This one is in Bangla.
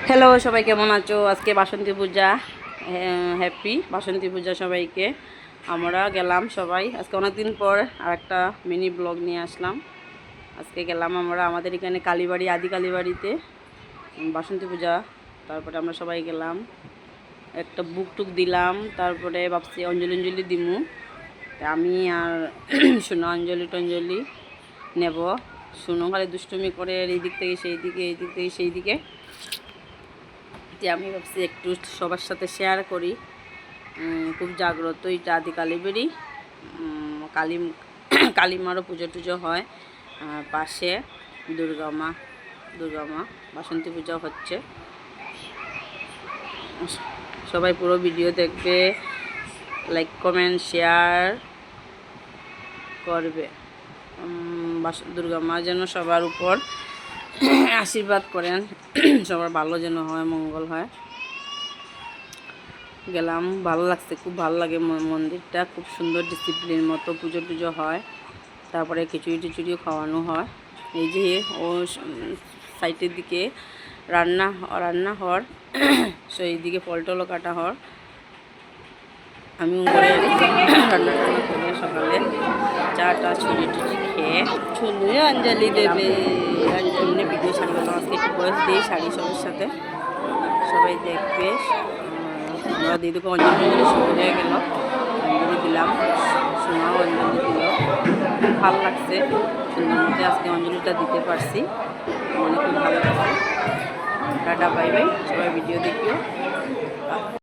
হ্যালো, সবাই কেমন আছো? আজকে বাসন্তী পূজা, হ্যাপি বাসন্তী পূজা সবাইকে। আমরা গেলাম সবাই আজকে অনেকদিন পর আরেকটা মিনি ব্লগ নিয়ে আসলাম। আজকে গেলাম আমরা আমাদের এখানে কালীবাড়ি, আদি কালীবাড়িতে বাসন্তী পূজা। তারপরে আমরা সবাই গেলাম, একটা বুক টুক দিলাম। তারপরে ভাবছি অঞ্জলি দিমু, আমি আর সোনা অঞ্জলি টঞ্জলি নেব। শুনো খালি দুষ্টুমি করে এই দিক থেকে সেই দিকে, এই দিক থেকে সেই দিকে। আমি ভাবছি একটু সবার সাথে শেয়ার করি। খুব জাগ্রত এটা আদি কালীবাড়ি। কালী কালীমারও পুজো টুজো হয়। পাশে দুর্গা মা বাসন্তী পূজা হচ্ছে। সবাই পুরো ভিডিও দেখবে, লাইক কমেন্ট শেয়ার করবে। দুর্গা মা যেন সবার উপর আশীর্বাদ করেন, সবার ভালো যেন হয়, মঙ্গল হয়। গেলাম, ভালো লাগছে, খুব ভালো লাগে মন্দিরটা, খুব সুন্দর ডিসিপ্লিন মতো পুজো টুজো হয়। তারপরে খিচুড়ি টিচুড়িও খাওয়ানো হয়। এই যে ও সাইডের দিকে রান্না হর সেই দিকে ফল টলও কাটা হর। আমি উপরে রান্না করে সকালে চাটা ছুটি টুচি খেয়ে ছুনুয়ে অঞ্জলি দেবে। অঞ্জলি ভিডিও ছাড়ি করলাম আজকে, একটু বয়স দিয়ে শাড়ি সবার সাথে সবাই দেখবে। আমরা দিদিকে অঞ্জলি শুরু হয়ে গেল, অঞ্জলি দিলাম, সোনাও অঞ্জলি দিল। ভালো লাগছে, সুন্দর মধ্যে আজকে অঞ্জলিটা দিতে পারছি, মনে খুব ভালো লাগছে। টাটা, বাই বাই, সবাই ভিডিও দেখিও।